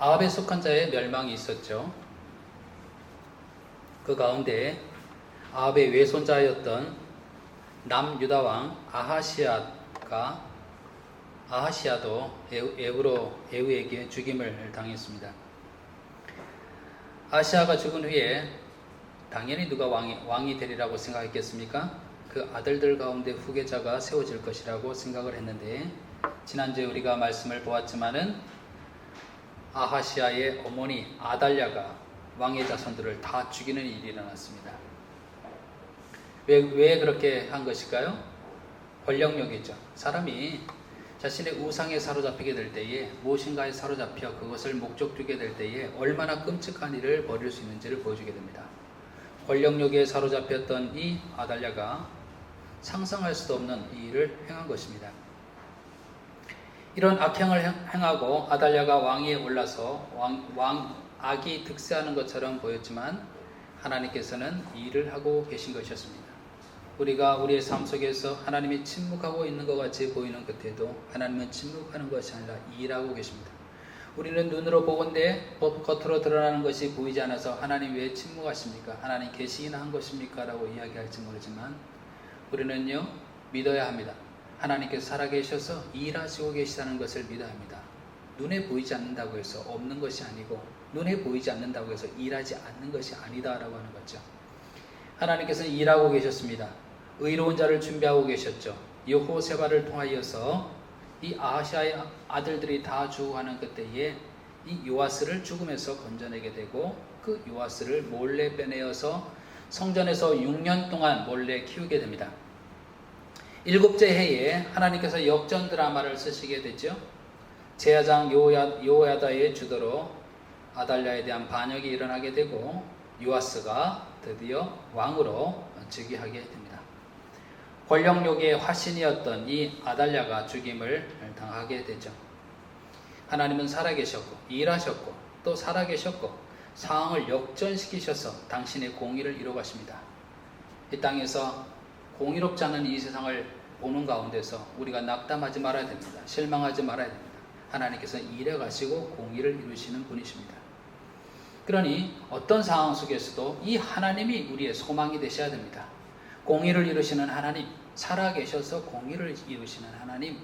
아합에 속한 자의 멸망이 있었죠. 그 가운데 아합의 외손자였던 남유다 왕 아하시아도 에후에게 죽임을 당했습니다. 아하시아가 죽은 후에 당연히 누가 왕이 되리라고 생각했겠습니까? 그 아들들 가운데 후계자가 세워질 것이라고 생각을 했는데, 지난주에 우리가 말씀을 보았지만은 아하시아의 어머니 아달랴가 왕의 자손들을 다 죽이는 일이 일어났습니다. 왜 그렇게 한 것일까요? 권력욕이죠. 사람이 자신의 우상에 사로잡히게 될 때에, 무엇인가에 사로잡혀 그것을 목적두게 될 때에 얼마나 끔찍한 일을 벌일 수 있는지를 보여주게 됩니다. 권력욕에 사로잡혔던 이 아달랴가 상상할 수도 없는 이 일을 행한 것입니다. 이런 악행을 행하고 아달랴가 왕위에 올라서 악이 득세하는 것처럼 보였지만, 하나님께서는 이 일을 하고 계신 것이었습니다. 우리가 우리의 삶 속에서 하나님이 침묵하고 있는 것 같이 보이는 끝에도 하나님은 침묵하는 것이 아니라 일하고 계십니다. 우리는 눈으로 보건대 겉으로 드러나는 것이 보이지 않아서 하나님 왜 침묵하십니까? 하나님 계시긴 한 것입니까? 라고 이야기할지 모르지만, 우리는요 믿어야 합니다. 하나님께서 살아계셔서 일하시고 계시다는 것을 믿어야 합니다. 눈에 보이지 않는다고 해서 없는 것이 아니고, 눈에 보이지 않는다고 해서 일하지 않는 것이 아니다라고 하는 거죠. 하나님께서는 일하고 계셨습니다. 의로운 자를 준비하고 계셨죠. 여호세바를 통하여서 이 아하시아의 아들들이 다 죽어가는 그때에 이 요아스를 죽음에서 건져내게 되고, 그 요아스를 몰래 빼내어서 성전에서 6년 동안 몰래 키우게 됩니다. 7째 해에 하나님께서 역전 드라마를 쓰시게 되죠. 제사장 여호야다의 주도로 아달랴에 대한 반역이 일어나게 되고, 요아스가 드디어 왕으로 즉위하게 됩니다. 권력욕의 화신이었던 이 아달랴가 죽임을 당하게 되죠. 하나님은 살아계셨고 일하셨고 또 살아계셨고 상황을 역전시키셔서 당신의 공의를 이루가십니다. 이 땅에서 공의롭지 않은 이 세상을 보는 가운데서 우리가 낙담하지 말아야 됩니다. 실망하지 말아야 됩니다. 하나님께서는 일해 가시고 공의를 이루시는 분이십니다. 그러니 어떤 상황 속에서도 이 하나님이 우리의 소망이 되셔야 됩니다. 공의를 이루시는 하나님, 살아계셔서 공의를 이루시는 하나님,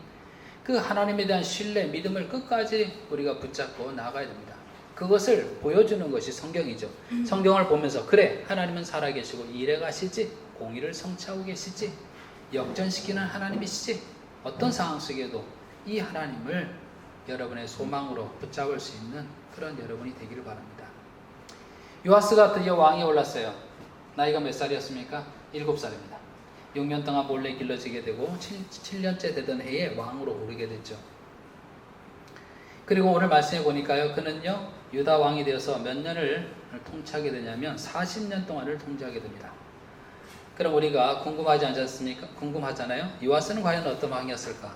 그 하나님에 대한 신뢰, 믿음을 끝까지 우리가 붙잡고 나가야 됩니다. 그것을 보여주는 것이 성경이죠. 성경을 보면서 그래, 하나님은 살아계시고 일해 가시지, 공의를 성취하고 계시지, 역전시키는 하나님이시지, 어떤 상황 속에도 이 하나님을 여러분의 소망으로 붙잡을 수 있는 그런 여러분이 되기를 바랍니다. 요아스가 드디어 왕에 올랐어요. 나이가 몇 살이었습니까? 7살입니다. 6년 동안 몰래 길러지게 되고 7년째 되던 해에 왕으로 오르게 됐죠. 그리고 오늘 말씀해 보니까요, 그는요 유다 왕이 되어서 몇 년을 통치하게 되냐면 40년 동안을 통치하게 됩니다. 그럼 우리가 궁금하지 않습니까? 궁금하잖아요. 요아스는 과연 어떤 왕이었을까?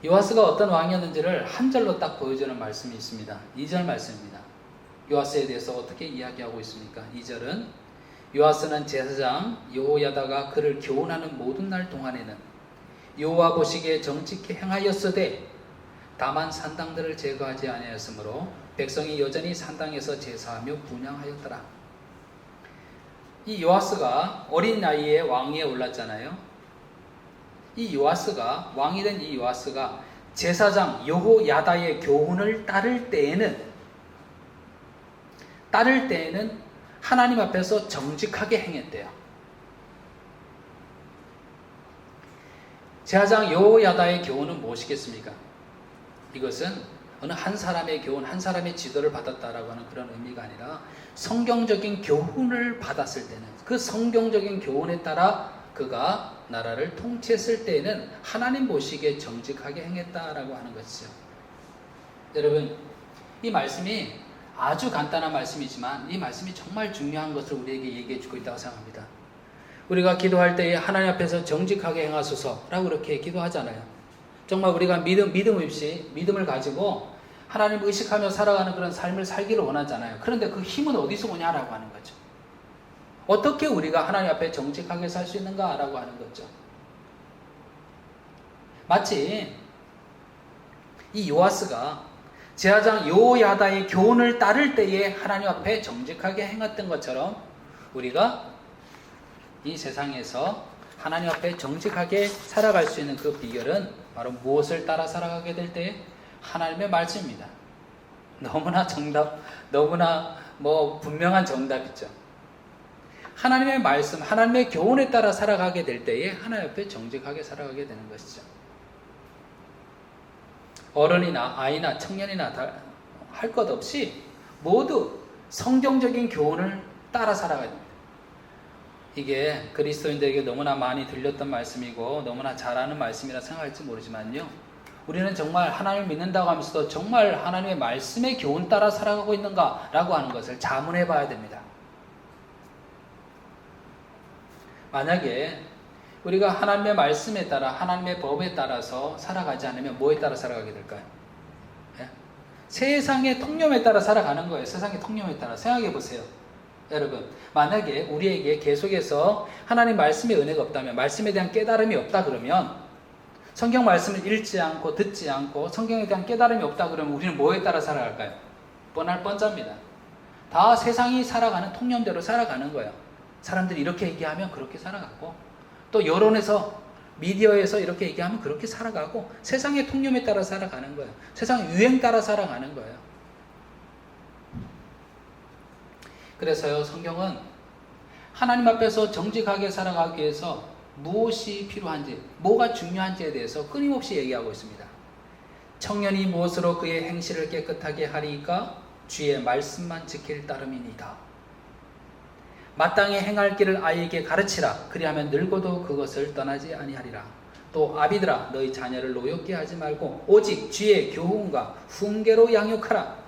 요아스가 어떤 왕이었는지를 한 절로 딱 보여주는 말씀이 있습니다. 2절 말씀입니다. 요아스에 대해서 어떻게 이야기하고 있습니까? 2절은 요아스는 제사장 여호야다가 그를 교훈하는 모든 날 동안에는 여호와 보시기에 정직히 행하였으되 다만 산당들을 제거하지 아니하였으므로 백성이 여전히 산당에서 제사하며 분향하였더라. 이 요아스가 어린 나이에 왕위에 올랐잖아요. 이 요아스가 왕이 된 이 요아스가 제사장 여호야다의 교훈을 따를 때에는 하나님 앞에서 정직하게 행했대요. 제사장 여호야다의 교훈은 무엇이겠습니까? 이것은 어느 한 사람의 교훈, 한 사람의 지도를 받았다라고 하는 그런 의미가 아니라 성경적인 교훈을 받았을 때는, 그 성경적인 교훈에 따라 그가 나라를 통치했을 때에는 하나님 보시기에 정직하게 행했다라고 하는 것이죠. 여러분, 이 말씀이 아주 간단한 말씀이지만 이 말씀이 정말 중요한 것을 우리에게 얘기해 주고 있다고 생각합니다. 우리가 기도할 때에 하나님 앞에서 정직하게 행하소서라고 그렇게 기도하잖아요. 정말 우리가 믿음을 가지고 하나님을 의식하며 살아가는 그런 삶을 살기를 원하잖아요. 그런데 그 힘은 어디서 오냐라고 하는 거죠. 어떻게 우리가 하나님 앞에 정직하게 살 수 있는가라고 하는 거죠. 마치 이 요아스가 제사장 여호야다의 교훈을 따를 때에 하나님 앞에 정직하게 행했던 것처럼 우리가 이 세상에서 하나님 앞에 정직하게 살아갈 수 있는 그 비결은 바로 무엇을 따라 살아가게 될 때? 하나님의 말씀입니다. 너무나 분명한 정답이죠. 하나님의 말씀, 하나님의 교훈에 따라 살아가게 될 때에 하나님 앞에 정직하게 살아가게 되는 것이죠. 어른이나 아이나 청년이나 할 것 없이 모두 성경적인 교훈을 따라 살아가야 됩니다. 이게 그리스도인들에게 너무나 많이 들렸던 말씀이고 너무나 잘 아는 말씀이라 생각할지 모르지만요, 우리는 정말 하나님을 믿는다고 하면서도 정말 하나님의 말씀의 교훈 따라 살아가고 있는가 라고 하는 것을 자문해 봐야 됩니다. 만약에 우리가 하나님의 말씀에 따라 하나님의 법에 따라서 살아가지 않으면 뭐에 따라 살아가게 될까요? 예? 세상의 통념에 따라 살아가는 거예요. 세상의 통념에 따라. 생각해 보세요. 여러분, 만약에 우리에게 계속해서 하나님 말씀의 은혜가 없다면, 말씀에 대한 깨달음이 없다 그러면, 성경 말씀을 읽지 않고 듣지 않고 성경에 대한 깨달음이 없다 그러면 우리는 뭐에 따라 살아갈까요? 뻔할 뻔잡니다. 다 세상이 살아가는 통념대로 살아가는 거예요. 사람들이 이렇게 얘기하면 그렇게 살아가고, 또 여론에서, 미디어에서 이렇게 얘기하면 그렇게 살아가고, 세상의 통념에 따라 살아가는 거예요. 세상 유행 따라 살아가는 거예요. 그래서요, 성경은 하나님 앞에서 정직하게 살아가기 위해서 무엇이 필요한지, 뭐가 중요한지에 대해서 끊임없이 얘기하고 있습니다. 청년이 무엇으로 그의 행실을 깨끗하게 하리까? 주의 말씀만 지킬 따름이니이다. 마땅히 행할 길을 아이에게 가르치라. 그리하면 늙어도 그것을 떠나지 아니하리라. 또 아비들아, 너희 자녀를 노엽게 하지 말고 오직 주의 교훈과 훈계로 양육하라.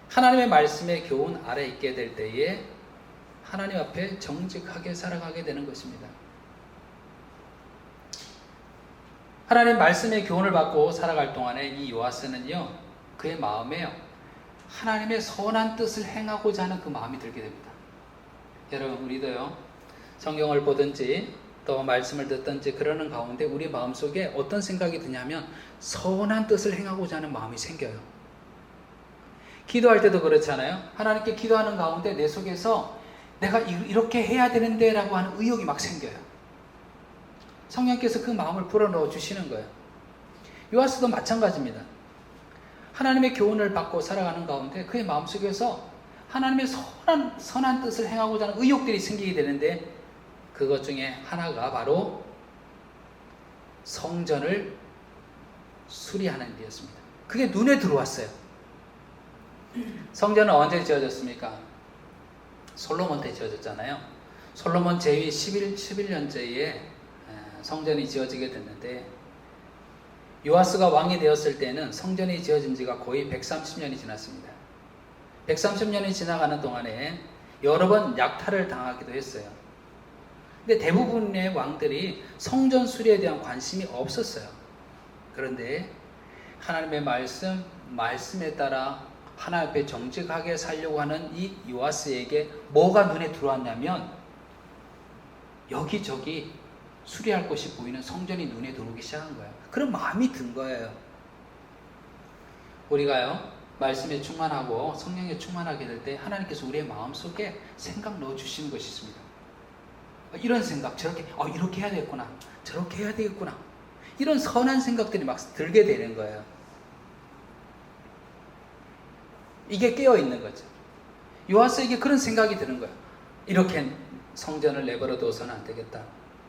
하나님의 말씀의 교훈 아래 있게 될 때에 하나님 앞에 정직하게 살아가게 되는 것입니다. 하나님 말씀의 교훈을 받고 살아갈 동안에 이 요아스는요, 그의 마음에요, 하나님의 선한 뜻을 행하고자 하는 그 마음이 들게 됩니다. 여러분, 우리도요, 성경을 보든지 또 말씀을 듣든지 그러는 가운데 우리 마음속에 어떤 생각이 드냐면 선한 뜻을 행하고자 하는 마음이 생겨요. 기도할 때도 그렇잖아요. 하나님께 기도하는 가운데 내 속에서 내가 이렇게 해야 되는데 라고 하는 의욕이 막 생겨요. 성령께서 그 마음을 불어넣어 주시는 거예요. 요아스도 마찬가지입니다. 하나님의 교훈을 받고 살아가는 가운데 그의 마음속에서 하나님의 선한 뜻을 행하고자 하는 의욕들이 생기게 되는데, 그것 중에 하나가 바로 성전을 수리하는 일이었습니다. 그게 눈에 들어왔어요. 성전은 언제 지어졌습니까? 솔로몬 때 지어졌잖아요. 솔로몬 제위 11년째에 성전이 지어지게 됐는데, 요아스가 왕이 되었을 때는 성전이 지어진 지가 거의 130년이 지났습니다. 130년이 지나가는 동안에 여러 번 약탈을 당하기도 했어요. 근데 대부분의 왕들이 성전 수리에 대한 관심이 없었어요. 그런데 하나님의 말씀에 따라 하나님 앞에 정직하게 살려고 하는 이 요아스에게 뭐가 눈에 들어왔냐면, 여기저기 수리할 곳이 보이는 성전이 눈에 들어오기 시작한 거예요. 그런 마음이 든 거예요. 우리가요, 말씀에 충만하고 성령에 충만하게 될 때 하나님께서 우리의 마음속에 생각 넣어주시는 것이 있습니다. 이런 생각, 저렇게 이렇게 해야 되겠구나, 저렇게 해야 되겠구나, 이런 선한 생각들이 막 들게 되는 거예요. 이게 깨어있는 거죠. 요아스에게 그런 생각이 드는 거예요. 이렇게 성전을 내버려 둬서는 안 되겠다.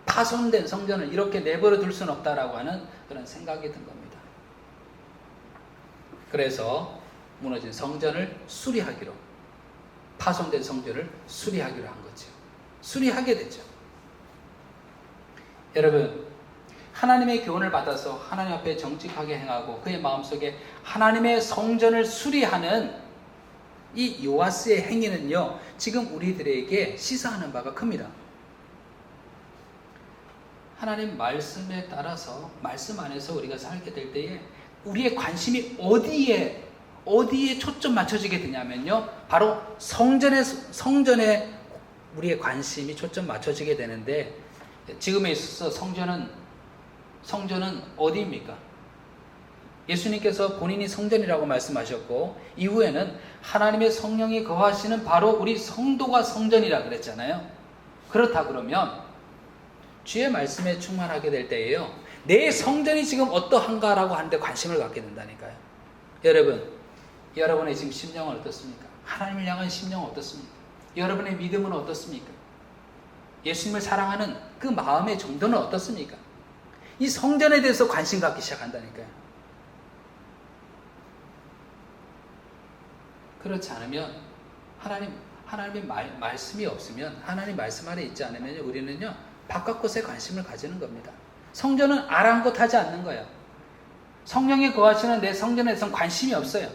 파손된 성전을 이렇게 내버려 둘 수는 없다라고 하는 그런 생각이 든 겁니다. 그래서 무너진 성전을 수리하기로, 파손된 성전을 수리하기로 한 거죠. 수리하게 됐죠. 여러분, 하나님의 교훈을 받아서 하나님 앞에 정직하게 행하고 그의 마음속에 하나님의 성전을 수리하는 이 요아스의 행위는요, 지금 우리들에게 시사하는 바가 큽니다. 하나님 말씀에 따라서, 말씀 안에서 우리가 살게 될 때에 우리의 관심이 어디에 초점 맞춰지게 되냐면요, 바로 성전에 우리의 관심이 초점 맞춰지게 되는데, 지금에 있어서 성전은 어디입니까? 예수님께서 본인이 성전이라고 말씀하셨고 이후에는 하나님의 성령이 거하시는 바로 우리 성도가 성전이라 그랬잖아요. 그렇다 그러면 주의 말씀에 충만하게 될 때에요, 내 성전이 지금 어떠한가라고 하는데 관심을 갖게 된다니까요. 여러분의 지금 심령은 어떻습니까? 하나님을 향한 심령은 어떻습니까? 여러분의 믿음은 어떻습니까? 예수님을 사랑하는 그 마음의 정도는 어떻습니까? 이 성전에 대해서 관심 갖기 시작한다니까요. 그렇지 않으면 하나님의 말씀이 없으면, 하나님 말씀 안에 있지 않으면 우리는요 바깥 것에 관심을 가지는 겁니다. 성전은 아랑곳하지 않는 거예요. 성령이 거하시는 내 성전에 대해서는 관심이 없어요.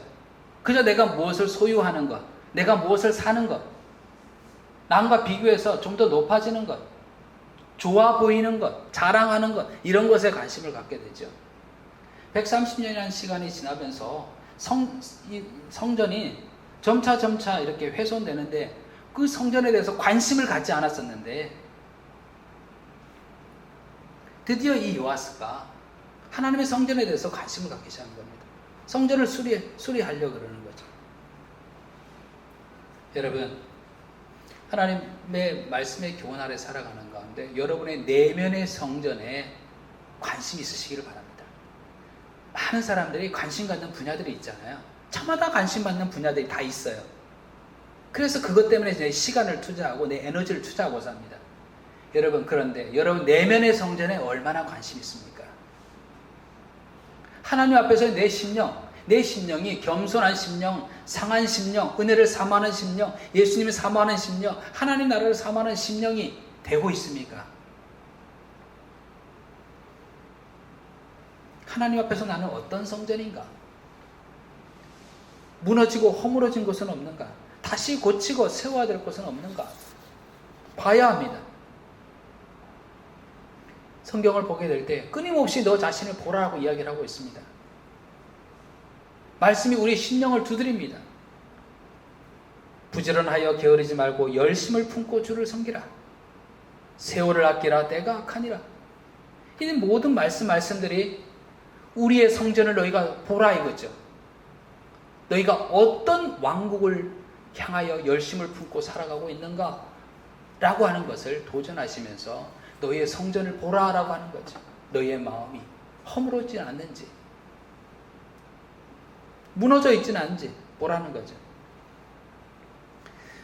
그저 내가 무엇을 소유하는 것, 내가 무엇을 사는 것, 남과 비교해서 좀 더 높아지는 것, 좋아 보이는 것, 자랑하는 것, 이런 것에 관심을 갖게 되죠. 130년이라는 시간이 지나면서 성전이 점차 이렇게 훼손되는데 그 성전에 대해서 관심을 갖지 않았었는데 드디어 이 요아스가 하나님의 성전에 대해서 관심을 갖기 시작한 겁니다. 성전을 수리하려고 그러는 거죠. 여러분, 하나님의 말씀의 교훈 아래 살아가는 가운데 여러분의 내면의 성전에 관심이 있으시기를 바랍니다. 많은 사람들이 관심 갖는 분야들이 있잖아요. 저마다 관심 받는 분야들이 다 있어요. 그래서 그것 때문에 내 시간을 투자하고 내 에너지를 투자하고 삽니다. 여러분, 그런데 여러분 내면의 성전에 얼마나 관심이 있습니까? 하나님 앞에서 내 심령이 겸손한 심령, 상한 심령, 은혜를 사모하는 심령, 예수님을 사모하는 심령, 하나님 나라를 사모하는 심령이 되고 있습니까? 하나님 앞에서 나는 어떤 성전인가? 무너지고 허물어진 것은 없는가? 다시 고치고 세워야 될 것은 없는가? 봐야 합니다. 성경을 보게 될 때 끊임없이 너 자신을 보라고 이야기를 하고 있습니다. 말씀이 우리 심령을 두드립니다. 부지런하여 게으르지 말고 열심을 품고 주를 섬기라. 세월을 아끼라. 때가 악하니라. 이 모든 말씀들이 우리의 성전을 너희가 보라 이거죠. 너희가 어떤 왕국을 향하여 열심을 품고 살아가고 있는가? 라고 하는 것을 도전하시면서 너희의 성전을 보라라고 하는 거죠. 너희의 마음이 허물어지지 않는지, 무너져 있지는 않은지 보라는 거죠.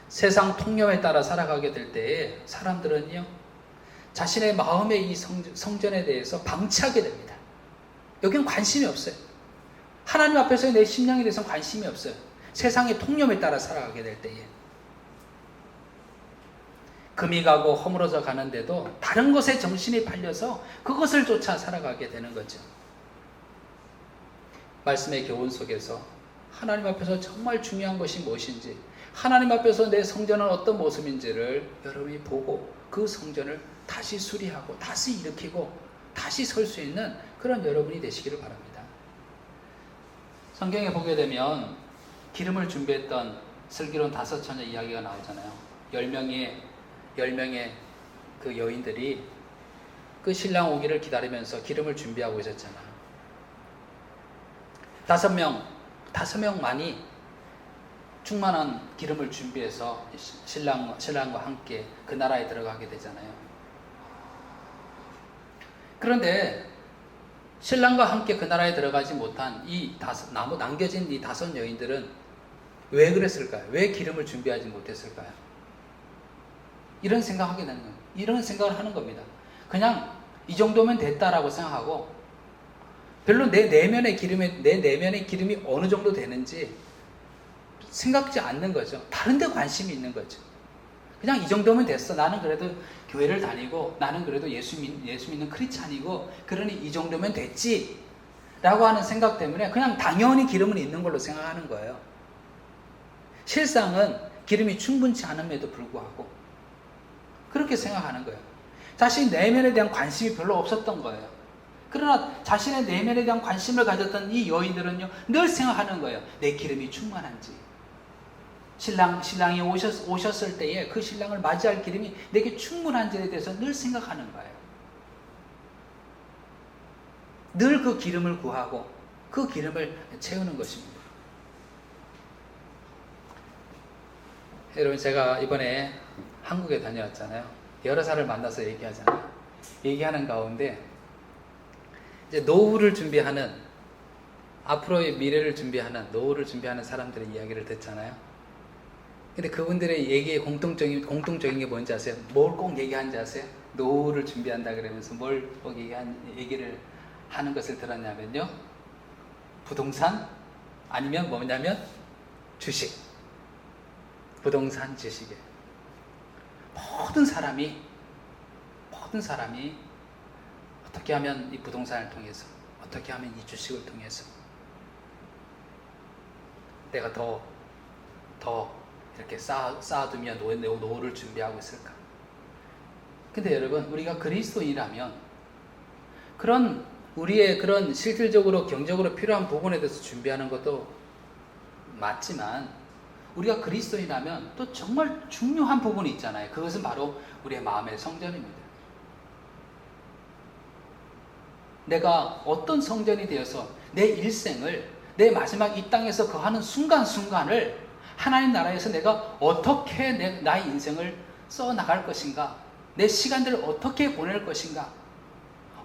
세상 통념에 따라 살아가게 될 때에 사람들은요, 자신의 마음의 이 성전에 대해서 방치하게 됩니다. 여기는 관심이 없어요. 하나님 앞에서의 내 심령에 대해서는 관심이 없어요. 세상의 통념에 따라 살아가게 될 때에. 금이 가고 허물어져 가는데도 다른 것에 정신이 팔려서 그것을 쫓아 살아가게 되는 거죠. 말씀의 교훈 속에서 하나님 앞에서 정말 중요한 것이 무엇인지, 하나님 앞에서 내 성전은 어떤 모습인지를 여러분이 보고 그 성전을 다시 수리하고 다시 일으키고 다시 설 수 있는 그런 여러분이 되시기를 바랍니다. 성경에 보게 되면 기름을 준비했던 슬기로운 5처녀 이야기가 나오잖아요. 10명의 그 여인들이 그 신랑 오기를 기다리면서 기름을 준비하고 있었잖아요. 5명만이 충만한 기름을 준비해서 신랑과 함께 그 나라에 들어가게 되잖아요. 그런데 신랑과 함께 그 나라에 들어가지 못한 남겨진 이 5 여인들은 왜 그랬을까요? 왜 기름을 준비하지 못했을까요? 이런 생각을 하는 겁니다. 그냥 이 정도면 됐다라고 생각하고 별로 내 내면의 기름이 어느 정도 되는지 생각지 않는 거죠. 다른 데 관심이 있는 거죠. 그냥 이 정도면 됐어. 나는 그래도 교회를 다니고 나는 그래도 예수 믿는 크리스찬이고 그러니 이 정도면 됐지 라고 하는 생각 때문에 그냥 당연히 기름은 있는 걸로 생각하는 거예요. 실상은 기름이 충분치 않음에도 불구하고 그렇게 생각하는 거예요. 자신 내면에 대한 관심이 별로 없었던 거예요. 그러나 자신의 내면에 대한 관심을 가졌던 이 여인들은요, 늘 생각하는 거예요. 내 기름이 충만한지. 신랑이 오셨을 때에 그 신랑을 맞이할 기름이 내게 충분한지에 대해서 늘 생각하는 거예요. 늘 그 기름을 구하고 그 기름을 채우는 것입니다. 여러분, 제가 이번에 한국에 다녀왔잖아요. 여러 사람을 만나서 얘기하잖아요. 얘기하는 가운데 이제 노후를 준비하는, 앞으로의 미래를 준비하는, 노후를 준비하는 사람들의 이야기를 듣잖아요. 근데 그분들의 얘기의 공통적인 게 뭔지 아세요? 뭘 꼭 얘기하는지 아세요? 노후를 준비한다 그러면서 뭘 꼭 얘기를 하는 것을 들었냐면요, 부동산, 아니면 뭐냐면 주식. 부동산, 주식에 모든 사람이 어떻게 하면 이 부동산을 통해서, 어떻게 하면 이 주식을 통해서 내가 더 이렇게 쌓아두며 노후를 준비하고 있을까? 근데 여러분, 우리가 그리스도인이라면 그런 우리의 그런 실질적으로 경제적으로 필요한 부분에 대해서 준비하는 것도 맞지만, 우리가 그리스도인이라면 또 정말 중요한 부분이 있잖아요. 그것은 바로 우리의 마음의 성전입니다. 내가 어떤 성전이 되어서 내 일생을, 내 마지막 이 땅에서 거하는 순간순간을 하나님 나라에서 내가 어떻게 나의 인생을 써나갈 것인가, 내 시간들을 어떻게 보낼 것인가,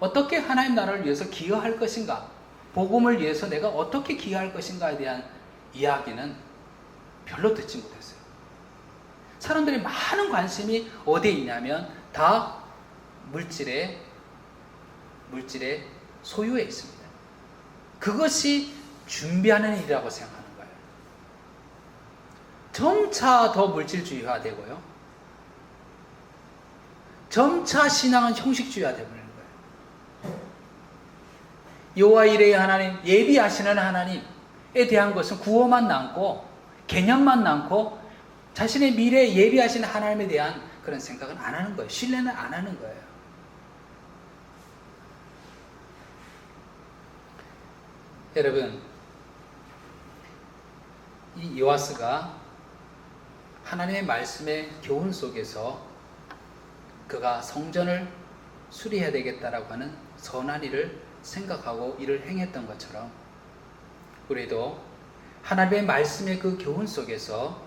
어떻게 하나님 나라를 위해서 기여할 것인가, 복음을 위해서 내가 어떻게 기여할 것인가에 대한 이야기는 별로 듣지 못했어요. 사람들이 많은 관심이 어디에 있냐면 다 물질의 소유에 있습니다. 그것이 준비하는 일이라고 생각하는 거예요. 점차 더 물질주의화 되고요, 점차 신앙은 형식주의화 되고 있는 거예요. 여호와 이레의 하나님, 예비하시는 하나님에 대한 것은 구호만 남고, 개념만 남고, 자신의 미래에 예비하시는 하나님에 대한 그런 생각은 안 하는 거예요. 신뢰는 안 하는 거예요. 여러분, 이 요아스가 하나님의 말씀의 교훈 속에서 그가 성전을 수리해야 되겠다라고 하는 선한 일을 생각하고 이를 행했던 것처럼, 우리도 하나님의 말씀의 그 교훈 속에서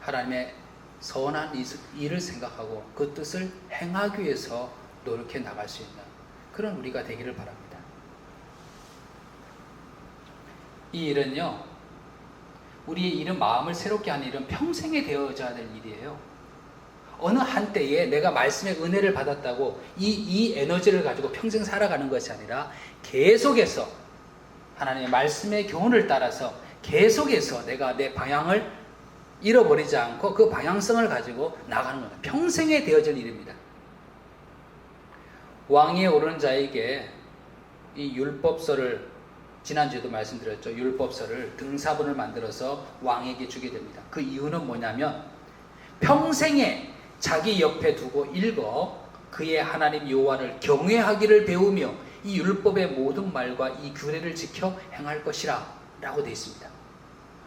하나님의 선한 일을 생각하고 그 뜻을 행하기 위해서 노력해 나갈 수 있는 그런 우리가 되기를 바랍니다. 이 일은요, 우리의 일은, 마음을 새롭게 하는 일은 평생에 되어져야 될 일이에요. 어느 한때에 내가 말씀의 은혜를 받았다고 이 에너지를 가지고 평생 살아가는 것이 아니라 계속해서 하나님의 말씀의 교훈을 따라서 계속해서 내가 내 방향을 잃어버리지 않고 그 방향성을 가지고 나가는 겁니다. 평생에 되어질 일입니다. 왕위에 오르는 자에게 이 율법서를, 지난주에도 말씀드렸죠, 율법서를 등사본을 만들어서 왕에게 주게 됩니다. 그 이유는 뭐냐면 평생에 자기 옆에 두고 읽어 그의 하나님 여호와를 경외하기를 배우며 이 율법의 모든 말과 이 규례를 지켜 행할 것이라 라고 되어 있습니다.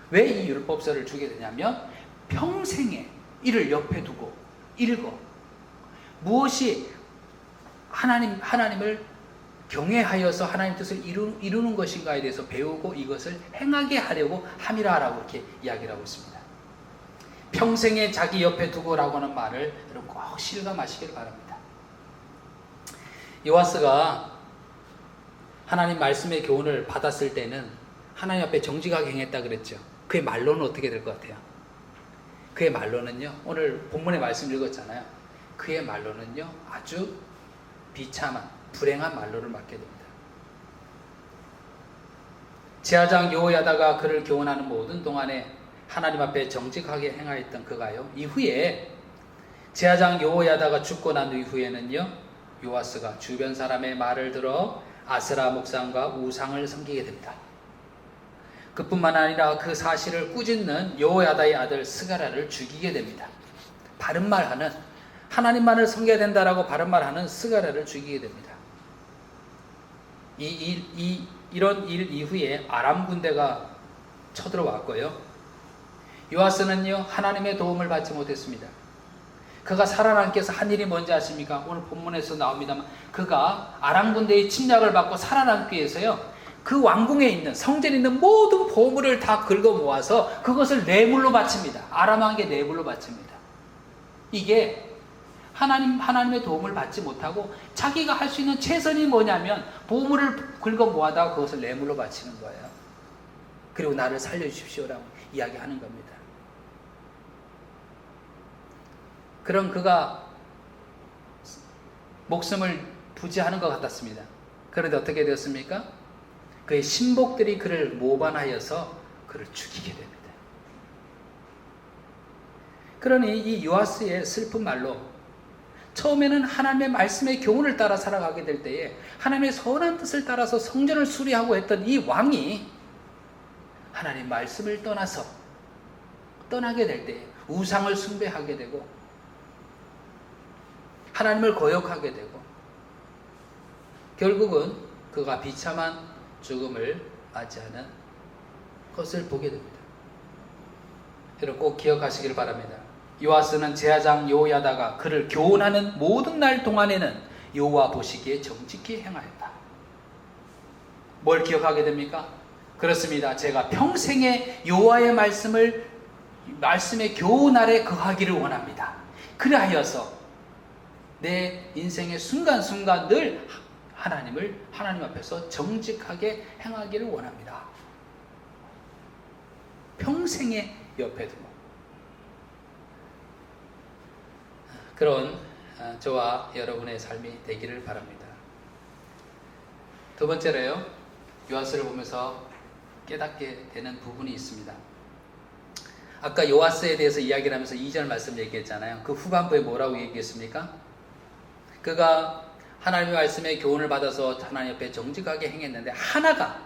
왜 이 율법서를 주게 되냐면 평생에 이를 옆에 두고 읽어 무엇이 하나님을 경외하여서 하나님 뜻을 이루는 것인가에 대해서 배우고 이것을 행하게 하려고 함이라라고 이렇게 이야기를 하고 있습니다. 평생에 자기 옆에 두고라고 하는 말을 여러분 꼭 실감하시길 바랍니다. 요아스가 하나님 말씀의 교훈을 받았을 때는 하나님 앞에 정직하게 행했다 그랬죠. 그의 말로는 어떻게 될 것 같아요? 그의 말로는요, 오늘 본문의 말씀 읽었잖아요. 그의 말로는요, 아주 비참한, 불행한 말로를 맡게 됩니다. 제사장 여호야다가 그를 교훈하는 모든 동안에 하나님 앞에 정직하게 행하였던 그가요, 이후에 제사장 여호야다가 죽고 난 이후에는요, 요아스가 주변 사람의 말을 들어 아스라 목상과 우상을 섬기게 됩니다. 그뿐만 아니라 그 사실을 꾸짖는 여호야다의 아들 스가랴를 죽이게 됩니다. 바른말하는, 하나님만을 섬겨야 된다라고 바른말하는 스가랴를 죽이게 됩니다. 이런 일 이후에 아람 군대가 쳐들어왔고요, 요아스는요 하나님의 도움을 받지 못했습니다. 그가 살아남기 위해서 한 일이 뭔지 아십니까? 오늘 본문에서 나옵니다만 그가 아람 군대의 침략을 받고 살아남기 위해서요, 그 왕궁에 있는 성전에 있는 모든 보물을 다 긁어 모아서 그것을 뇌물로 바칩니다. 아람 왕에게 뇌물로 바칩니다. 이게 하나님의 도움을 받지 못하고 자기가 할 수 있는 최선이 뭐냐면 보물을 긁어 모아다가 그것을 뇌물로 바치는 거예요. 그리고 나를 살려주십시오라고 이야기하는 겁니다. 그럼 그가 목숨을 부지하는 것 같았습니다. 그런데 어떻게 되었습니까? 그의 신복들이 그를 모반하여서 그를 죽이게 됩니다. 그러니 이 요아스의 슬픈 말로 처음에는 하나님의 말씀의 교훈을 따라 살아가게 될 때에 하나님의 선한 뜻을 따라서 성전을 수리하고 했던 이 왕이 하나님의 말씀을 떠나게 될 때에 우상을 숭배하게 되고 하나님을 거역하게 되고 결국은 그가 비참한 죽음을 맞이하는 것을 보게 됩니다. 여러분 꼭 기억하시길 바랍니다. 요아스는 제사장 여호야다가 그를 교훈하는 모든 날 동안에는 여호와 보시기에 정직히 행하였다. 뭘 기억하게 됩니까? 그렇습니다. 제가 평생에 여호와의 말씀의 교훈 아래 거하기를 원합니다. 그리하여서 내 인생의 순간순간 늘 하나님 앞에서 정직하게 행하기를 원합니다. 평생에 옆에 두고 그런 저와 여러분의 삶이 되기를 바랍니다. 두 번째로요, 요아스를 보면서 깨닫게 되는 부분이 있습니다. 아까 요아스에 대해서 이야기를 하면서 2절 말씀 얘기했잖아요. 그 후반부에 뭐라고 얘기했습니까? 그가 하나님의 말씀의 교훈을 받아서 하나님 옆에 정직하게 행했는데 하나가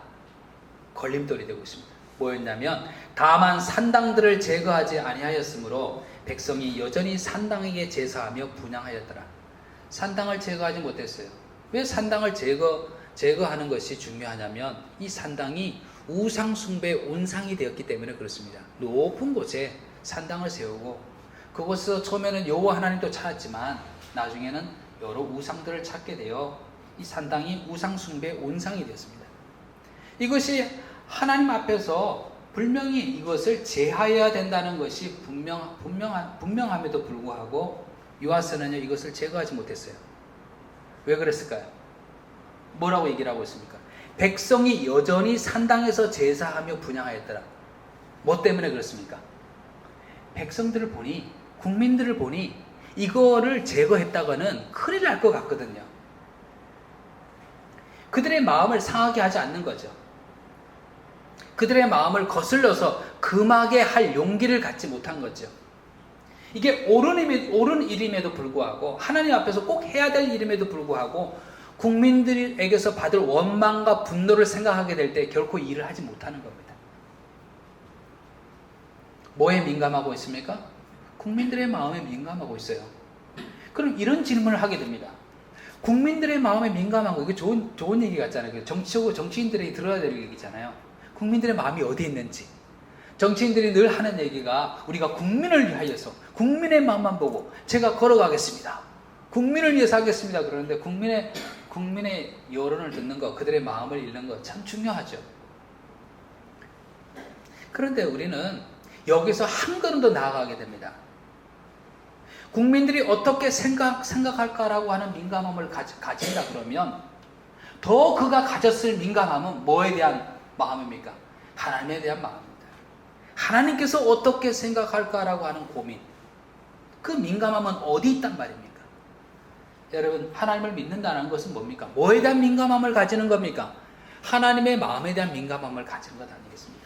걸림돌이 되고 있습니다. 뭐였냐면 다만 산당들을 제거하지 아니하였으므로 백성이 여전히 산당에게 제사하며 분향하였더라. 산당을 제거하지 못했어요. 왜 산당을 제거하는 것이 중요하냐면 이 산당이 우상 숭배의 온상이 되었기 때문에 그렇습니다. 높은 곳에 산당을 세우고 그곳에서 처음에는 여호와 하나님도 찾았지만 나중에는 여러 우상들을 찾게 되어 이 산당이 우상 숭배의 온상이 되었습니다. 이것이 하나님 앞에서 분명히 이것을 제하여야 된다는 것이 분명함에도 불구하고 요아스는요 이것을 제거하지 못했어요. 왜 그랬을까요? 뭐라고 얘기를 하고 있습니까? 백성이 여전히 산당에서 제사하며 분향하였더라. 뭐 때문에 그렇습니까? 백성들을 보니, 국민들을 보니 이거를 제거했다가는 큰일 날 것 같거든요. 그들의 마음을 상하게 하지 않는 거죠. 그들의 마음을 거슬러서 금하게 할 용기를 갖지 못한 거죠. 이게 옳은 일임에도 불구하고 하나님 앞에서 꼭 해야 될 일임에도 불구하고 국민들에게서 받을 원망과 분노를 생각하게 될 때 결코 일을 하지 못하는 겁니다. 뭐에 민감하고 있습니까? 국민들의 마음에 민감하고 있어요. 그럼 이런 질문을 하게 됩니다. 국민들의 마음에 민감한 거, 이게 좋은 얘기 같잖아요. 정치인들이 들어야 될 얘기잖아요. 국민들의 마음이 어디 있는지. 정치인들이 늘 하는 얘기가 우리가 국민을 위하여서 국민의 마음만 보고 제가 걸어가겠습니다. 국민을 위해서 하겠습니다. 그러는데 국민의 여론을 듣는 것, 그들의 마음을 읽는 것 참 중요하죠. 그런데 우리는 여기서 한 걸음 더 나아가게 됩니다. 국민들이 어떻게 생각할까라고 하는 민감함을 가진다 그러면 더 그가 가졌을 민감함은 뭐에 대한 마음입니까? 하나님에 대한 마음입니다. 하나님께서 어떻게 생각할까라고 하는 고민. 그 민감함은 어디 있단 말입니까? 여러분, 하나님을 믿는다는 것은 뭡니까? 뭐에 대한 민감함을 가지는 겁니까? 하나님의 마음에 대한 민감함을 가지는 것 아니겠습니까?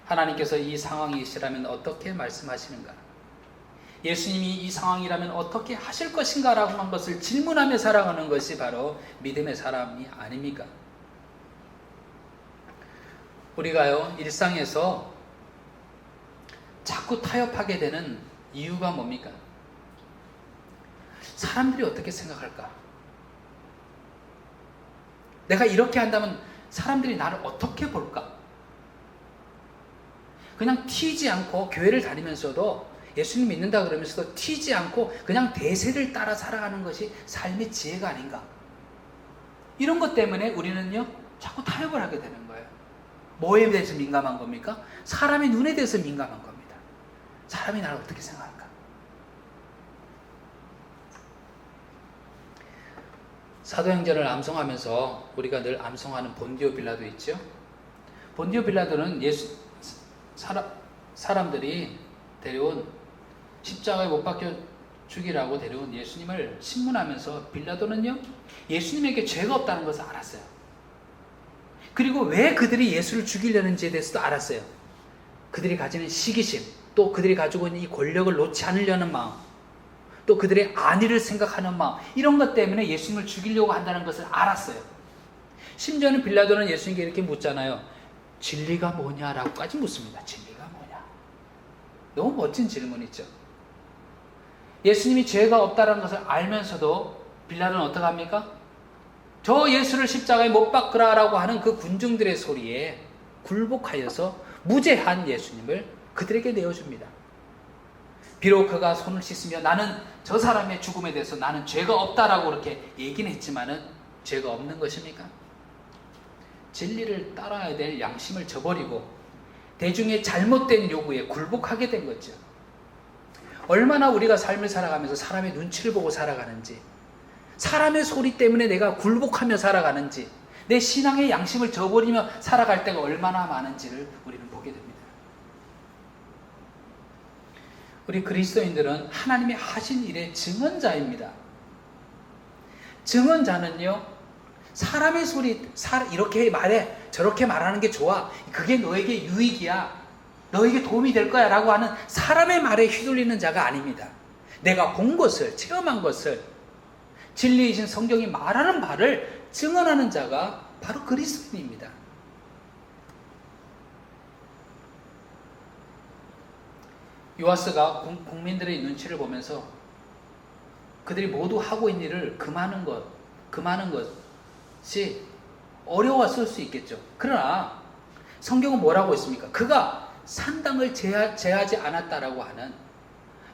하나님께서 이 상황이시라면 어떻게 말씀하시는가? 예수님이 이 상황이라면 어떻게 하실 것인가? 라고 하는 것을 질문하며 살아가는 것이 바로 믿음의 사람이 아닙니까? 우리가요, 일상에서 자꾸 타협하게 되는 이유가 뭡니까? 사람들이 어떻게 생각할까? 내가 이렇게 한다면 사람들이 나를 어떻게 볼까? 그냥 튀지 않고 교회를 다니면서도 예수님 믿는다 그러면서도 튀지 않고 그냥 대세를 따라 살아가는 것이 삶의 지혜가 아닌가? 이런 것 때문에 우리는요 자꾸 타협을 하게 되는 거예요. 뭐에 대해서 민감한 겁니까? 사람의 눈에 대해서 민감한 겁니다. 사람이 나를 어떻게 생각할까? 사도행전을 암송하면서 우리가 늘 암송하는 본디오 빌라도 있죠. 본디오 빌라도는 사람들이 데려온 십자가에 못 박혀 죽이라고 데려온 예수님을 신문하면서 빌라도는요 예수님에게 죄가 없다는 것을 알았어요. 그리고 왜 그들이 예수를 죽이려는지에 대해서도 알았어요. 그들이 가지는 시기심, 또 그들이 가지고 있는 이 권력을 놓지 않으려는 마음, 또 그들의 안위를 생각하는 마음, 이런 것 때문에 예수님을 죽이려고 한다는 것을 알았어요. 심지어는 빌라도는 예수님께 이렇게 묻잖아요. 진리가 뭐냐라고까지 묻습니다. 진리가 뭐냐. 너무 멋진 질문이죠. 예수님이 죄가 없다는 것을 알면서도 빌라도는 어떻게 합니까? 저 예수를 십자가에 못 박으라라고 하는 그 군중들의 소리에 굴복하여서 무죄한 예수님을 그들에게 내어줍니다. 비록 그가 손을 씻으며 나는 저 사람의 죽음에 대해서 나는 죄가 없다라고 그렇게 얘기는 했지만은 죄가 없는 것입니까? 진리를 따라야 될 양심을 저버리고 대중의 잘못된 요구에 굴복하게 된 거죠. 얼마나 우리가 삶을 살아가면서 사람의 눈치를 보고 살아가는지, 사람의 소리 때문에 내가 굴복하며 살아가는지, 내 신앙의 양심을 저버리며 살아갈 때가 얼마나 많은지를 우리는 보게 됩니다. 우리 그리스도인들은 하나님이 하신 일의 증언자입니다. 증언자는요, 사람의 소리, 이렇게 말해, 저렇게 말하는 게 좋아, 그게 너에게 유익이야, 너에게 도움이 될 거야 라고 하는 사람의 말에 휘둘리는 자가 아닙니다. 내가 본 것을, 체험한 것을, 진리이신 성경이 말하는 바를 증언하는 자가 바로 그리스도인입니다. 요아스가 국민들의 눈치를 보면서 그들이 모두 하고 있는 일을 금하는 것이 어려웠을 수 있겠죠. 그러나 성경은 뭐라고 했습니까? 그가 산당을 제하지 않았다라고 하는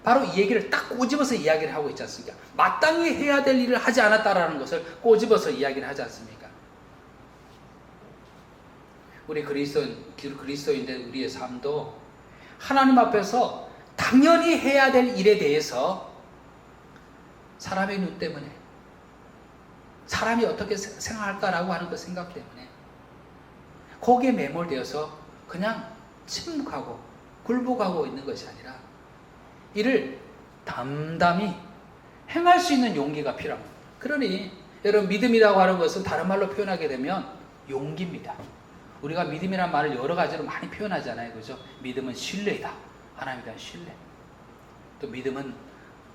바로 이 얘기를 딱 꼬집어서 이야기를 하고 있지 않습니까? 마땅히 해야 될 일을 하지 않았다라는 것을 꼬집어서 이야기를 하지 않습니까? 우리 그리스도인들 우리의 삶도 하나님 앞에서 당연히 해야 될 일에 대해서 사람의 눈 때문에, 사람이 어떻게 생각할까라고 하는 그 생각 때문에 거기에 매몰되어서 그냥 침묵하고 굴복하고 있는 것이 아니라 이를 담담히 행할 수 있는 용기가 필요합니다. 그러니 여러분, 믿음이라고 하는 것은 다른 말로 표현하게 되면 용기입니다. 우리가 믿음이라는 말을 여러 가지로 많이 표현하잖아요. 그죠? 믿음은 신뢰이다. 하나님에 대한 신뢰. 또 믿음은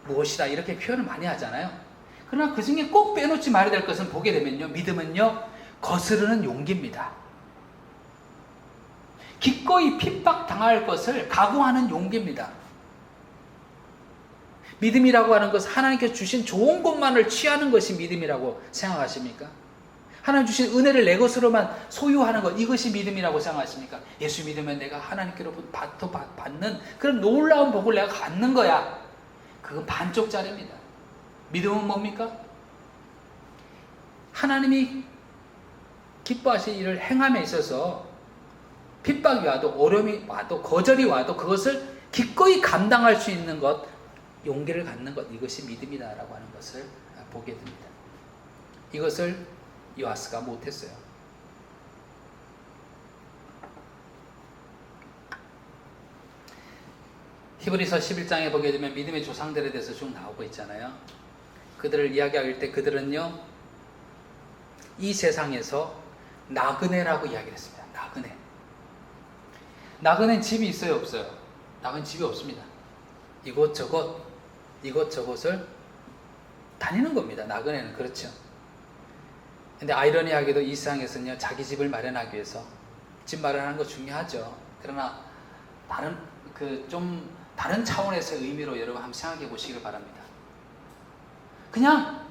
무엇이다. 이렇게 표현을 많이 하잖아요. 그러나 그 중에 꼭 빼놓지 말아야 될 것은 보게 되면요, 믿음은요, 거스르는 용기입니다. 기꺼이 핍박당할 것을 각오하는 용기입니다. 믿음이라고 하는 것은 하나님께서 주신 좋은 것만을 취하는 것이 믿음이라고 생각하십니까? 하나님 주신 은혜를 내 것으로만 소유하는 것, 이것이 믿음이라고 생각하십니까? 예수 믿으면 내가 하나님께로부터 받는 그런 놀라운 복을 내가 갖는 거야. 그건 반쪽짜리입니다. 믿음은 뭡니까? 하나님이 기뻐하신 일을 행함에 있어서 핍박이 와도, 어려움이 와도, 거절이 와도 그것을 기꺼이 감당할 수 있는 것, 용기를 갖는 것, 이것이 믿음이다라고 하는 것을 보게 됩니다. 이것을 요아스가 못했어요. 히브리서 11장에 보게 되면 믿음의 조상들에 대해서 쭉 나오고 있잖아요. 그들을 이야기할 때 그들은요, 이 세상에서 나그네라고 이야기를 했습니다. 나그네. 나그네는 집이 있어요, 없어요? 나그네는 집이 없습니다. 이곳저곳을 다니는 겁니다. 나그네는. 그렇죠. 근데 아이러니하게도 이 세상에서는요, 자기 집을 마련하기 위해서 집 마련하는 거 중요하죠. 그러나 다른 차원에서의 의미로 여러분 한번 생각해 보시길 바랍니다. 그냥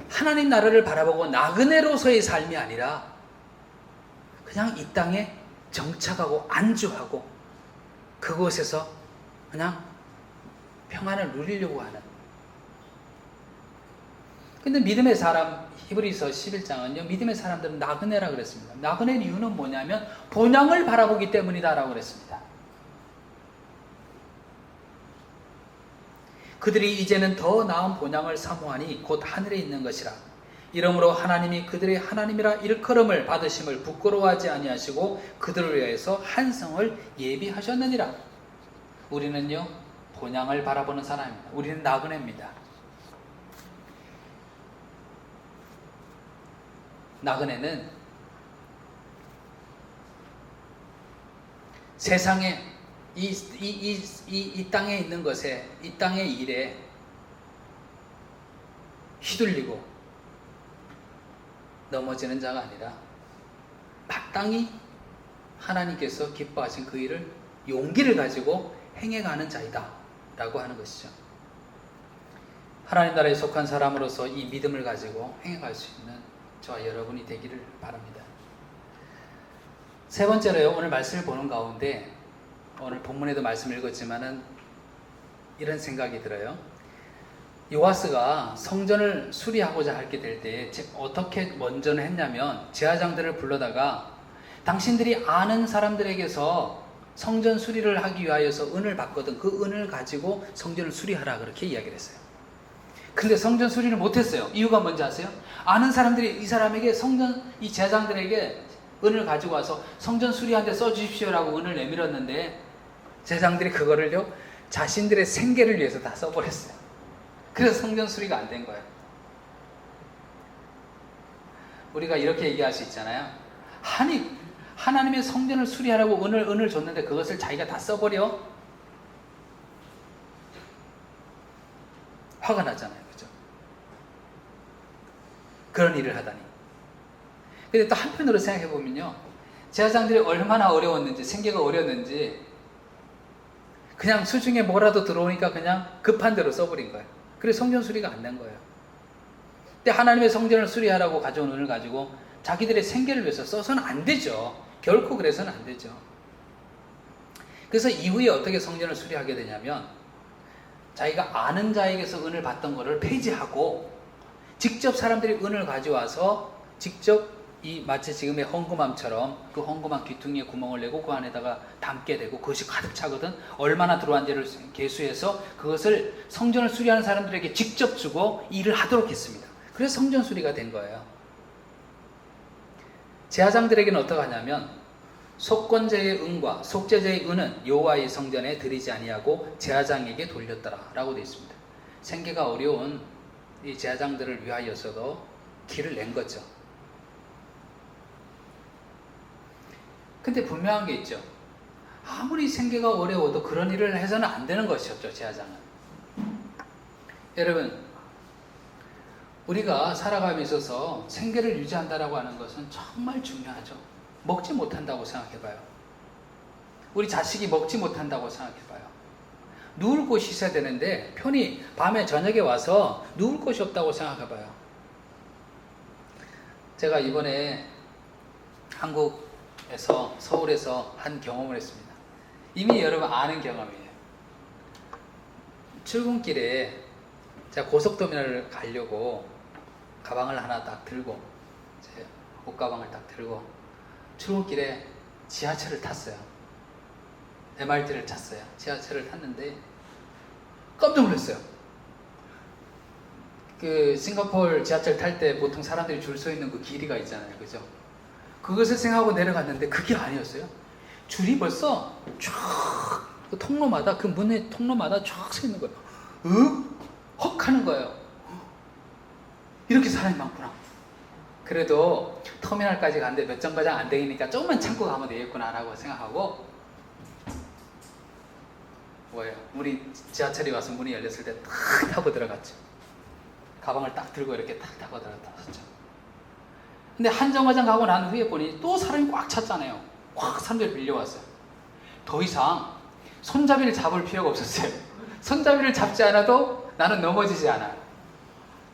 하나님 나라를 바라보고 나그네로서의 삶이 아니라 그냥 이 땅에 정착하고 안주하고 그곳에서 그냥 평안을 누리려고 하는, 근데 믿음의 사람, 히브리서 11장은요, 믿음의 사람들은 나그네라 그랬습니다. 나그네 이유는 뭐냐면 본향을 바라보기 때문이다라고 그랬습니다. 그들이 이제는 더 나은 본향을 사모하니 곧 하늘에 있는 것이라. 이러므로 하나님이 그들의 하나님이라 일컬음을 받으심을 부끄러워하지 아니하시고 그들을 위하여서 한 성을 예비하셨느니라. 우리는요, 본향을 바라보는 사람입니다. 우리는 나그네입니다. 나그네는 세상에 이 땅에 있는 것에, 이 땅의 일에 휘둘리고 넘어지는 자가 아니라 마땅히 하나님께서 기뻐하신 그 일을 용기를 가지고 행해가는 자이다 라고 하는 것이죠. 하나님 나라에 속한 사람으로서 이 믿음을 가지고 행해갈 수 있는 저와 여러분이 되기를 바랍니다. 세 번째로요, 오늘 말씀을 보는 가운데 오늘 본문에도 말씀을 읽었지만은 이런 생각이 들어요. 요아스가 성전을 수리하고자 하게 될 때 어떻게 먼저는 했냐면 제사장들을 불러다가 당신들이 아는 사람들에게서 성전 수리를 하기 위하여서 은을 받거든 그 은을 가지고 성전을 수리하라 그렇게 이야기를 했어요. 근데 성전 수리를 못했어요. 이유가 뭔지 아세요? 아는 사람들이 이 사람에게 이 제사장들에게 은을 가지고 와서 성전 수리하는데 써주십시오라고 은을 내밀었는데 제사장들이 그거를요 자신들의 생계를 위해서 다 써버렸어요. 그래서 성전 수리가 안 된 거예요. 우리가 이렇게 얘기할 수 있잖아요. 하나님의 성전을 수리하라고 은을 줬는데 그것을 자기가 다 써버려? 화가 나잖아요. 그죠? 그런 일을 하다니. 근데 또 한편으로 생각해보면요. 제사장들이 얼마나 어려웠는지, 생계가 어려웠는지 그냥 수중에 뭐라도 들어오니까 그냥 급한 대로 써버린 거예요. 그래서 성전 수리가 안 된 거예요. 근데 하나님의 성전을 수리하라고 가져온 은을 가지고 자기들의 생계를 위해서 써서는 안 되죠. 결코 그래서는 안 되죠. 그래서 이후에 어떻게 성전을 수리하게 되냐면 자기가 아는 자에게서 은을 받던 거를 폐지하고 직접 사람들이 은을 가져와서 직접 마치 지금의 헌금함처럼 그 헌금함 귀퉁이에 구멍을 내고 그 안에다가 담게 되고 그것이 가득 차거든. 얼마나 들어왔는지를 계수해서 그것을 성전을 수리하는 사람들에게 직접 주고 일을 하도록 했습니다. 그래서 성전 수리가 된 거예요. 제사장들에게는 어떻게 하냐면 속건제의 은과 속죄제의 은은 여호와의 성전에 드리지 아니하고 제사장에게 돌렸더라 라고 되어 있습니다. 생계가 어려운 이 제사장들을 위하여서도 길을 낸 거죠. 근데 분명한 게 있죠. 아무리 생계가 어려워도 그런 일을 해서는 안 되는 것이었죠. 제사장은. 여러분, 우리가 살아감에 있어서 생계를 유지한다라고 하는 것은 정말 중요하죠. 먹지 못한다고 생각해봐요. 우리 자식이 먹지 못한다고 생각해봐요. 누울 곳이 있어야 되는데 편히 밤에 저녁에 와서 누울 곳이 없다고 생각해봐요. 제가 이번에 한국에서 서울에서 한 경험을 했습니다. 이미 여러분 아는 경험이에요. 출근길에 제가 고속터미널을 가려고 가방을 하나 딱 들고 제 옷가방을 딱 들고 출근길에 지하철을 탔어요. MRT를 탔어요. 지하철을 탔는데 깜짝 놀랐어요. 그 싱가포르 지하철 탈 때 보통 사람들이 줄 서 있는 그 길이가 있잖아요. 그죠? 그것을 생각하고 내려갔는데 그게 아니었어요. 줄이 벌써 쫙 그 통로마다 그 문의 통로마다 쫙 서 있는 거예요. 헉 하는 거예요. 이렇게 사람이 많구나. 그래도 터미널까지 갔는데 몇 정거장 안 되니까 조금만 참고 가면 되겠구나 라고 생각하고 우리 지하철이 와서 문이 열렸을 때 탁 타고 들어갔죠. 가방을 딱 들고 이렇게 탁 타고 들어갔죠. 근데 한 정거장 가고 난 후에 보니 또 사람이 꽉 찼잖아요. 꽉 사람들이 밀려왔어요. 더 이상 손잡이를 잡을 필요가 없었어요. 손잡이를 잡지 않아도 나는 넘어지지 않아요.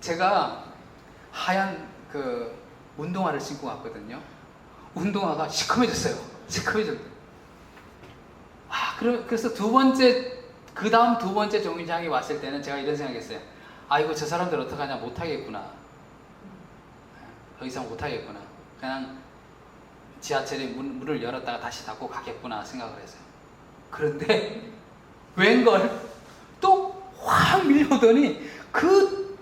제가 하얀 그 운동화를 신고 갔거든요. 운동화가 시커매졌어요. 시커매졌어요. 그래서 그 다음 두 번째 정류장이 왔을 때는 제가 이런 생각했어요. 이거 저 사람들 어떡하냐, 못하겠구나. 더 이상 못하겠구나. 그냥 지하철에 문을 열었다가 다시 닫고 가겠구나 생각을 했어요. 그런데 웬걸 또 확 밀려오더니 그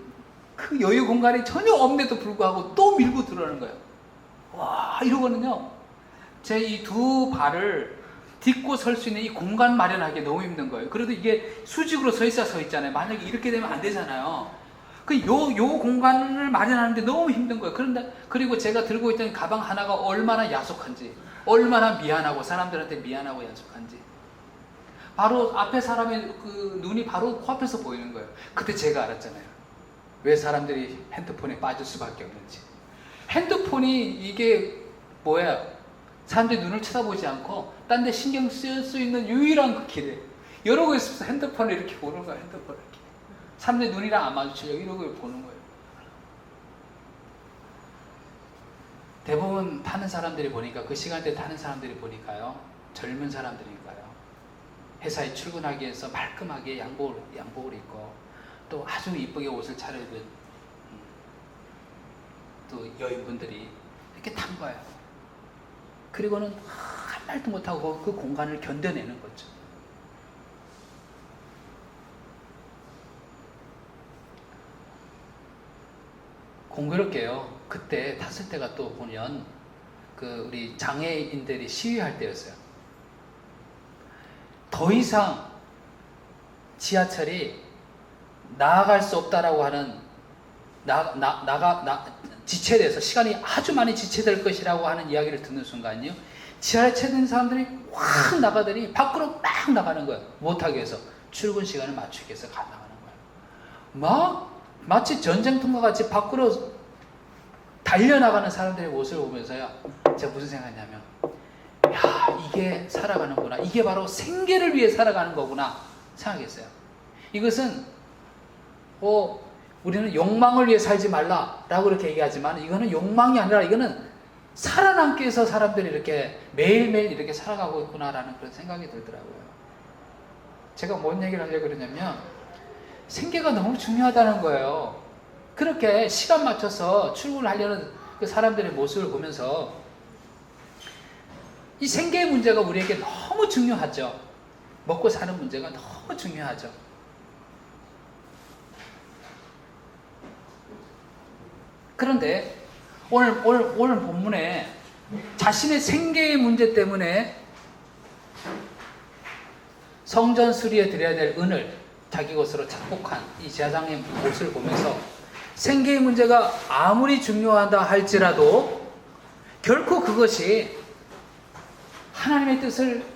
여유 공간이 전혀 없는데도 불구하고 또 밀고 들어오는 거예요. 와, 이러거든요. 제 이 두 발을 딛고 설 수 있는 이 공간 마련하기 너무 힘든 거예요. 그래도 이게 수직으로 서 있잖아요. 만약에 이렇게 되면 안 되잖아요. 요 공간을 마련하는데 너무 힘든 거예요. 그리고 제가 들고 있던 가방 하나가 얼마나 야속한지, 얼마나 미안하고, 사람들한테 미안하고 야속한지. 바로 앞에 사람의 그 눈이 바로 코앞에서 보이는 거예요. 그때 제가 알았잖아요. 왜 사람들이 핸드폰에 빠질 수밖에 없는지. 핸드폰이 이게 뭐야? 사람들이 눈을 쳐다보지 않고 딴 데 신경 쓸 수 있는 유일한 그 길에 이러고 있으면서 핸드폰을 이렇게 보는 거야. 핸드폰을 이렇게. 사람들이 눈이랑 안 마주치려고 이러고 보는 거예요. 대부분 타는 사람들이 보니까, 그 시간대에 타는 사람들이 보니까요, 젊은 사람들이니까요. 회사에 출근하기 위해서 말끔하게 양복을 입고 또 아주 이쁘게 옷을 차려입은 또 여인분들이 이렇게 탄 거예요. 그리고는 한 말도 못하고 그 공간을 견뎌내는 거죠. 공교롭게요, 그때 탔을 때가 또 보면 우리 장애인들이 시위할 때였어요. 더 이상 지하철이 나아갈 수 없다라고 하는, 지체돼서 시간이 아주 많이 지체될 것이라고 하는 이야기를 듣는 순간요, 지하철에 있는 사람들이 확 나가더니 밖으로 막 나가는 거예요. 못하기 위해서. 출근 시간을 맞추기 위해서 나가는 거예요. 마치 전쟁통과 같이 밖으로 달려나가는 사람들의 모습을 보면서요, 제가 무슨 생각했냐면, 야, 이게 살아가는구나. 이게 바로 생계를 위해 살아가는 거구나 생각했어요. 이것은 우리는 욕망을 위해 살지 말라라고 이렇게 얘기하지만, 이거는 욕망이 아니라 이거는 살아남기 위해서 사람들이 이렇게 매일매일 이렇게 살아가고 있구나라는 그런 생각이 들더라고요. 제가 뭔 얘기를 하려고 그러냐면, 생계가 너무 중요하다는 거예요. 그렇게 시간 맞춰서 출근하려는 그 사람들의 모습을 보면서 이 생계의 문제가 우리에게 너무 중요하죠. 먹고 사는 문제가 너무 중요하죠. 그런데 오늘 본문에 자신의 생계의 문제 때문에 성전 수리에 드려야 될 은을 자기 것으로 착복한 이 제사장의 모습을 보면서, 생계의 문제가 아무리 중요하다 할지라도 결코 그것이 하나님의 뜻을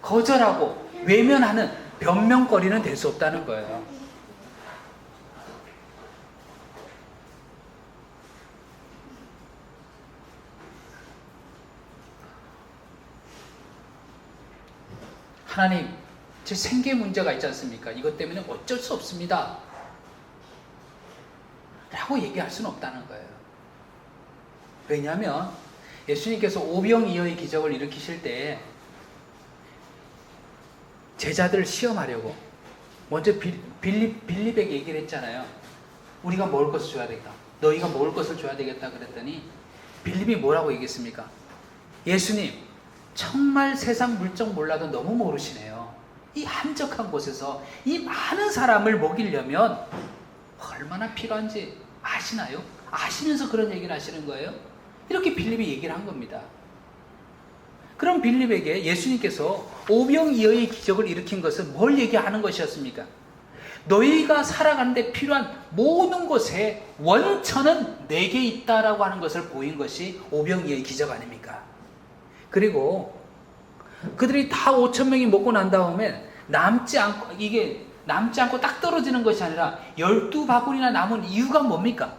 거절하고 외면하는 변명거리는 될 수 없다는 거예요. 하나님, 제 생계 문제가 있지 않습니까? 이것 때문에 어쩔 수 없습니다 라고 얘기할 수는 없다는 거예요. 왜냐하면 예수님께서 오병이어의 기적을 일으키실 때 제자들을 시험하려고 먼저 빌립에게 얘기를 했잖아요. 우리가 먹을 것을 줘야 되겠다. 너희가 먹을 것을 줘야 되겠다 그랬더니 빌립이 뭐라고 얘기했습니까? 예수님, 정말 세상 물정 몰라도 너무 모르시네요. 이 한적한 곳에서 이 많은 사람을 먹이려면 얼마나 필요한지 아시나요? 아시면서 그런 얘기를 하시는 거예요? 이렇게 빌립이 얘기를 한 겁니다. 그럼 빌립에게 예수님께서 오병이어의 기적을 일으킨 것은 뭘 얘기하는 것이었습니까? 너희가 살아가는데 필요한 모든 것에 원천은 내게 있다라고 하는 것을 보인 것이 오병이어의 기적 아닙니까? 그리고 그들이 다 5,000명이 먹고 난 다음에 남지 않고 딱 떨어지는 것이 아니라 12바구니나 남은 이유가 뭡니까?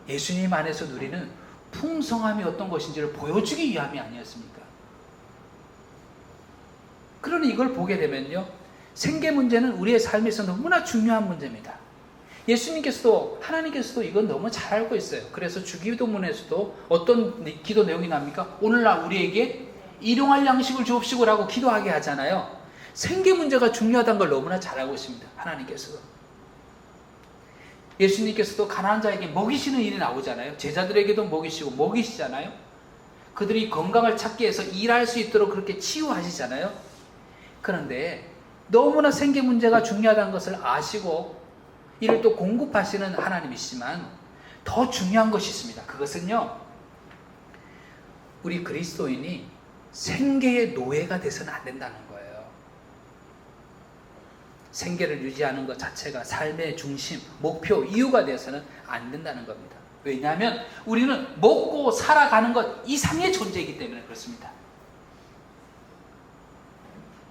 예수님 안에서 누리는 풍성함이 어떤 것인지를 보여주기 위함이 아니었습니까? 그러니 이걸 보게 되면요, 생계 문제는 우리의 삶에서 너무나 중요한 문제입니다. 예수님께서도, 하나님께서도 이건 너무 잘 알고 있어요. 그래서 주기도문에서도 어떤 기도 내용이 납니까? 오늘날 우리에게 일용할 양식을 주옵시고라고 기도하게 하잖아요. 생계 문제가 중요하다는 걸 너무나 잘 알고 있습니다. 하나님께서도. 예수님께서도 가난한 자에게 먹이시는 일이 나오잖아요. 제자들에게도 먹이시고 먹이시잖아요. 그들이 건강을 찾기 위해서 일할 수 있도록 그렇게 치유하시잖아요. 그런데 너무나 생계 문제가 중요하다는 것을 아시고 이를 또 공급하시는 하나님이시지만 더 중요한 것이 있습니다. 그것은요, 우리 그리스도인이 생계의 노예가 돼서는 안 된다는 거예요. 생계를 유지하는 것 자체가 삶의 중심, 목표, 이유가 되어서는 안 된다는 겁니다. 왜냐하면 우리는 먹고 살아가는 것 이상의 존재이기 때문에 그렇습니다.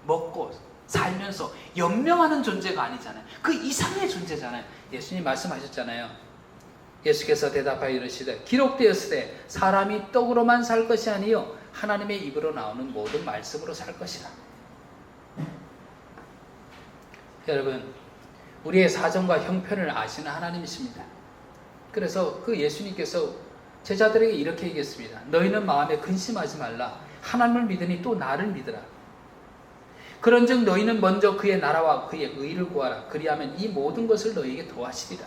먹고 살면서 연명하는 존재가 아니잖아요. 그 이상의 존재잖아요. 예수님 말씀하셨잖아요. 예수께서 대답하여 이르시되 기록되었으되 사람이 떡으로만 살 것이 아니요 하나님의 입으로 나오는 모든 말씀으로 살 것이라. 여러분, 우리의 사정과 형편을 아시는 하나님이십니다. 그래서 그 예수님께서 제자들에게 이렇게 얘기했습니다. 너희는 마음에 근심하지 말라. 하나님을 믿으니 또 나를 믿으라. 그런즉 너희는 먼저 그의 나라와 그의 의를 구하라. 그리하면 이 모든 것을 너희에게 더하시리라.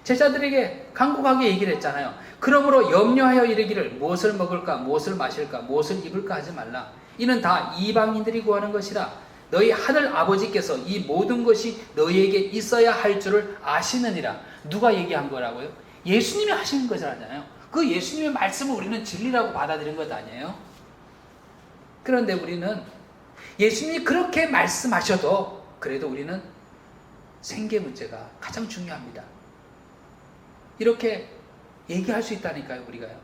제자들에게 간곡하게 얘기를 했잖아요. 그러므로 염려하여 이르기를 무엇을 먹을까, 무엇을 마실까, 무엇을 입을까 하지 말라. 이는 다 이방인들이 구하는 것이라. 너희 하늘 아버지께서 이 모든 것이 너희에게 있어야 할 줄을 아시느니라. 누가 얘기한 거라고요? 예수님이 하시는 거잖아요. 그 예수님의 말씀을 우리는 진리라고 받아들인 것 아니에요? 그런데 우리는 예수님이 그렇게 말씀하셔도 그래도 우리는 생계 문제가 가장 중요합니다. 이렇게 얘기할 수 있다니까요, 우리가요.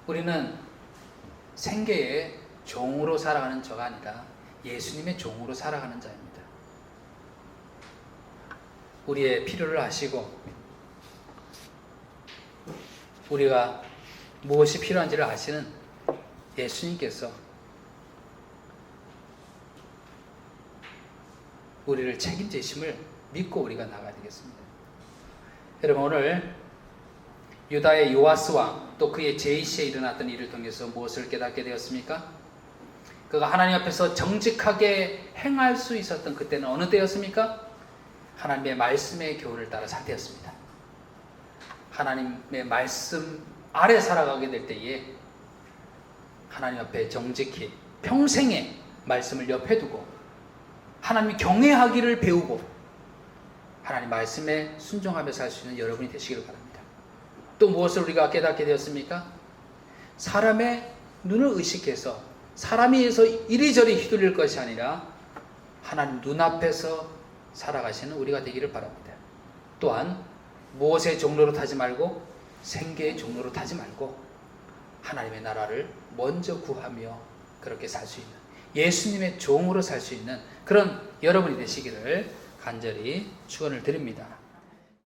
우리는 생계의 종으로 살아가는 자가 아니라 예수님의 종으로 살아가는 자입니다. 우리의 필요를 아시고 우리가 무엇이 필요한지를 아시는 예수님께서 우리를 책임지심을 믿고 우리가 나가야 되겠습니다. 여러분, 오늘 유다의 요아스 왕 또 그의 제이시에 일어났던 일을 통해서 무엇을 깨닫게 되었습니까? 그가 하나님 앞에서 정직하게 행할 수 있었던 그때는 어느 때였습니까? 하나님의 말씀의 교훈을 따라 살 때였습니다. 하나님의 말씀 아래 살아가게 될 때에 하나님 앞에 정직히 평생에 말씀을 옆에 두고 하나님 경외하기를 배우고 하나님 말씀에 순종하며 살 수 있는 여러분이 되시기를 바랍니다. 또 무엇을 우리가 깨닫게 되었습니까? 사람의 눈을 의식해서 사람에 의해서 이리저리 휘둘릴 것이 아니라 하나님 눈앞에서 살아가시는 우리가 되기를 바랍니다. 또한 무엇의 종로로 타지 말고 생계의 종로로 타지 말고 하나님의 나라를 먼저 구하며 그렇게 살 수 있는 예수님의 종으로 살 수 있는 그런 여러분이 되시기를 간절히 축원을 드립니다.